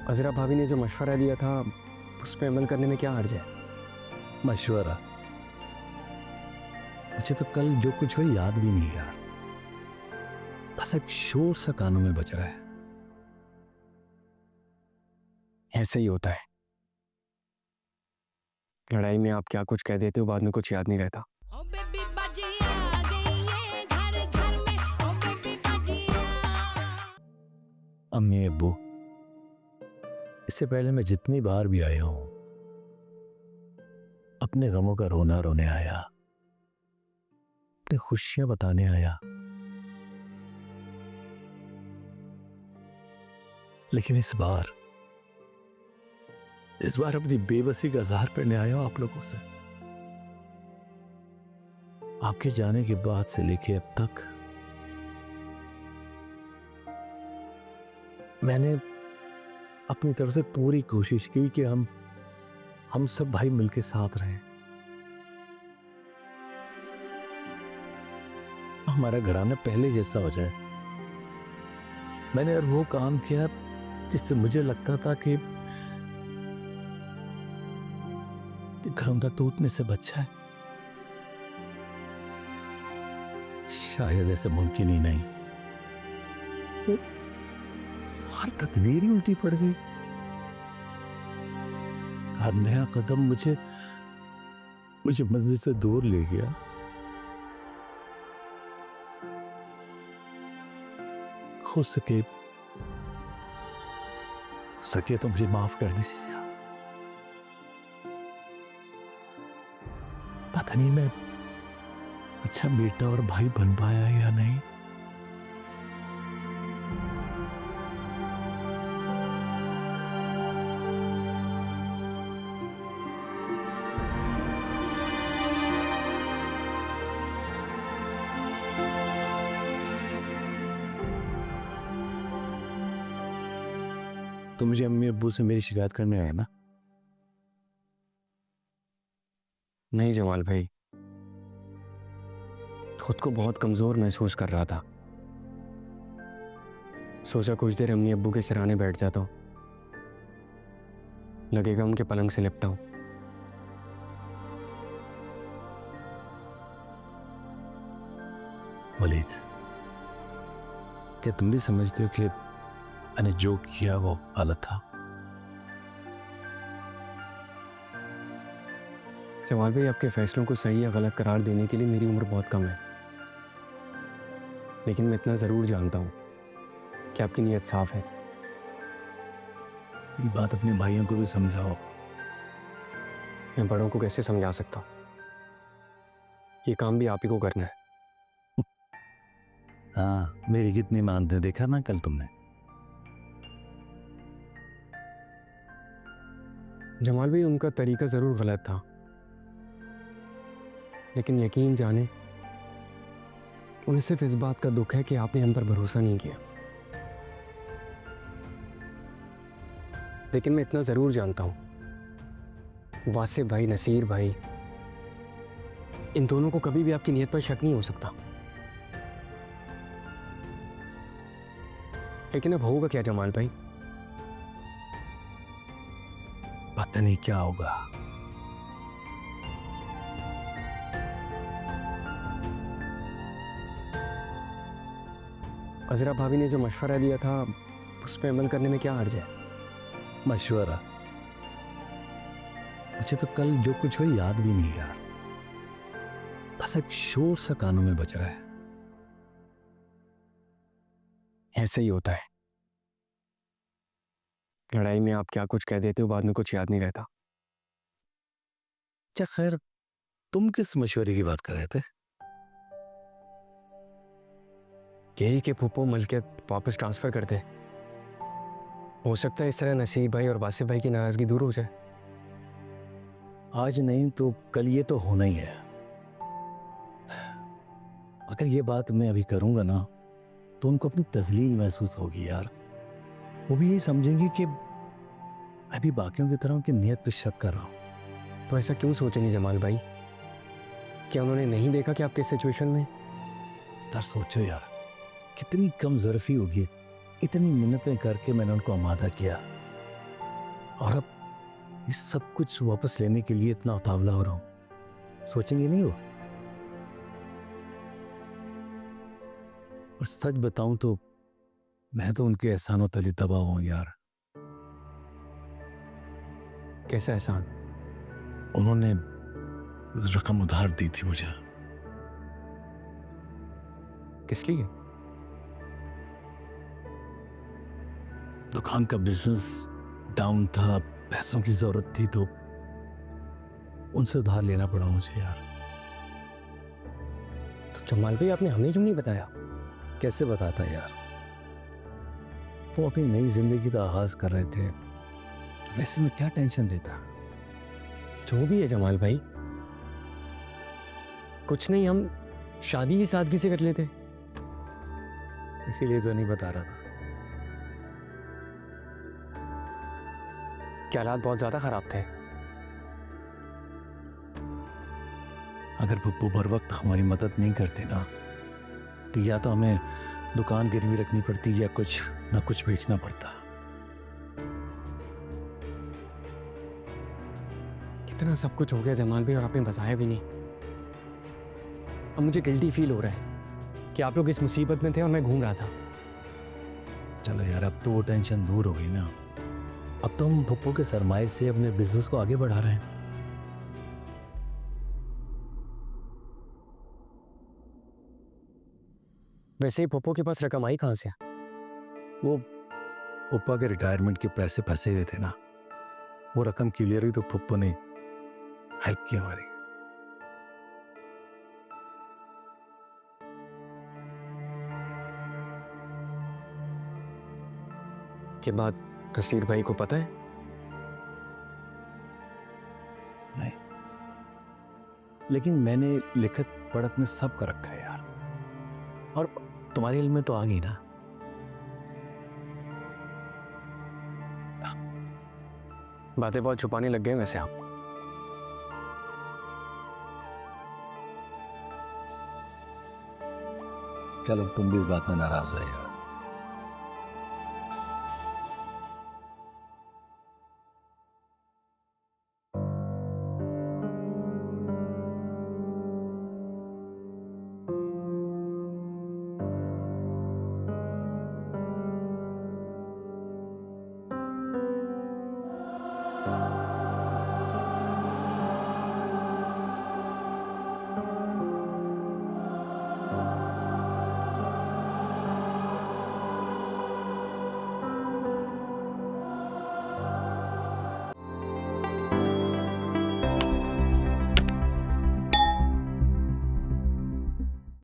अज़रा भाभी ने जो मशवरा दिया था उस पर अमल करने में क्या हर्ज है? मशवरा? मुझे तो कल जो कुछ हुआ याद भी नहीं यार। बस एक शोर सा कानों में बज रहा है। ऐसे ही होता है, लड़ाई में आप क्या कुछ कह देते हो बाद में कुछ याद नहीं रहता। अम्मी अब्बू, इससे पहले मैं जितनी बार भी आया हूं अपने गमों का रोना रोने आया, अपनी खुशियां बताने आया, लेकिन इस बार अपनी बेबसी का इज़हार करने आया हूं आप लोगों से। आपके जाने के बाद से लेके अब तक मैंने अपनी तरफ से पूरी कोशिश की कि हम सब भाई मिलके साथ रहें, हमारा घराना पहले जैसा हो जाए। मैंने और वो काम किया जिससे मुझे लगता था कि घरौंदा टूटने से बचा है। शायद ऐसे मुमकिन ही नहीं, तो हर तदबीर ही उल्टी पड़ गई। हर नया कदम मुझे मंजिल से दूर ले गया। हो सके तो मुझे माफ कर दीजिए। पता नहीं मैं अच्छा बेटा और भाई बन पाया या नहीं। तो मुझे अम्मी अब्बू से मेरी शिकायत करने आया ना? नहीं जमाल भाई, खुद को बहुत कमजोर महसूस कर रहा था। सोचा कुछ देर अम्मी अब्बू के सिराने बैठ जाता हूं, लगेगा उनके पलंग से लिपटा हूं। वलीद, क्या तुम भी समझते हो कि मैंने जो किया वो गलत था? जमाल भाई, आपके फैसलों को सही या गलत करार देने के लिए मेरी उम्र बहुत कम है, लेकिन मैं इतना ज़रूर जानता हूँ कि आपकी नीयत साफ है। ये बात अपने भाइयों को भी समझाओ। मैं बड़ों को कैसे समझा सकता हूँ? ये काम भी आप ही को करना है। हाँ, मेरी कितनी मानते देखा ना कल तुमने। जमाल भाई, उनका तरीका ज़रूर गलत था, लेकिन यकीन जाने उन्हें सिर्फ इस बात का दुख है कि आपने हम पर भरोसा नहीं किया। लेकिन मैं इतना ज़रूर जानता हूँ, वासिफ भाई, नसीर भाई, इन दोनों को कभी भी आपकी नीयत पर शक नहीं हो सकता। लेकिन अब होगा क्या जमाल भाई? पता नहीं क्या होगा। अज़रा भाभी ने जो मशवरा दिया था उस पर अमल करने में क्या हर्ज है? मशवरा? मुझे तो कल जो कुछ हुआ याद भी नहीं यार। बस एक शोर सा कानों में बज रहा है। ऐसे ही होता है, लड़ाई में आप क्या कुछ कह देते हो बाद में कुछ याद नहीं रहता। अच्छा खैर, तुम किस मशवरे की बात कर रहे थे? यही कि फूफो मलकियत वापस ट्रांसफ़र कर दे। हो सकता है इस तरह नसीर भाई और वासिफ भाई की नाराज़गी दूर हो जाए। आज नहीं तो कल ये तो होना ही है। अगर ये बात मैं अभी करूंगा ना तो उनको अपनी तजलील महसूस होगी यार। वो भी यही समझेंगे कि मैं भी बाकियों की तरह उनकी नीयत पे शक कर रहा हूं। तो ऐसा क्यों सोचे नहीं जमाल भाई? क्या उन्होंने नहीं देखा कि आपके सिचुएशन में? तर सोचो यार, कितनी कम ज़रफ़ी होगी। इतनी मिन्नतें करके मैंने उनको आमादा किया, और अब ये सब कुछ वापस लेने के लिए इतना उतावला हो रहा हूं, सोचेंगे नहीं वो? और सच बताऊं तो मैं तो उनके एहसानों तले दबा हूं यार। कैसा एहसान? उन्होंने रकम उधार दी थी मुझे। किस लिए? दुकान का बिजनेस डाउन था, पैसों की जरूरत थी, तो उनसे उधार लेना पड़ा मुझे यार। तो जमाल भाई आपने हमें क्यों नहीं बताया? कैसे बताता यार, वो अपनी नई जिंदगी का आगाज कर रहे थे, वैसे में क्या टेंशन लेता। जो भी है जमाल भाई, कुछ नहीं, हम शादी ही सादगी से कर लेते। इसीलिए तो नहीं बता रहा था। क्या हालात बहुत ज्यादा खराब थे? अगर पप्पू भर वक्त हमारी मदद नहीं करते ना, तो या तो हमें दुकान गिरवी रखनी पड़ती या कुछ ना कुछ बेचना पड़ता। कितना सब कुछ हो गया जमाल भाई और आपने बताया भी नहीं। अब मुझे गिल्टी फील हो रहा है कि आप लोग इस मुसीबत में थे और मैं घूम रहा था। चलो यार, अब तो वो टेंशन दूर हो गई ना। अब तो हम पप्पू के सरमाए से अपने बिजनेस को आगे बढ़ा रहे हैं। वैसे ही पप्पो के पास रकम आई कहाँ से? वो पप्पा के रिटायरमेंट के पैसे फंसे हुए थे ना, वो रकम क्लियर हुई तो पप्पू ने हेल्प की हमारी। के बाद कसीर भाई को पता है? नहीं, लेकिन मैंने लिखत पढ़त में सब कर रखा है यार, और तुम्हारे इल्म में तो आ गई ना। बातें बहुत छुपाने लग गए वैसे आप। चलो तुम भी इस बात में नाराज हो यार।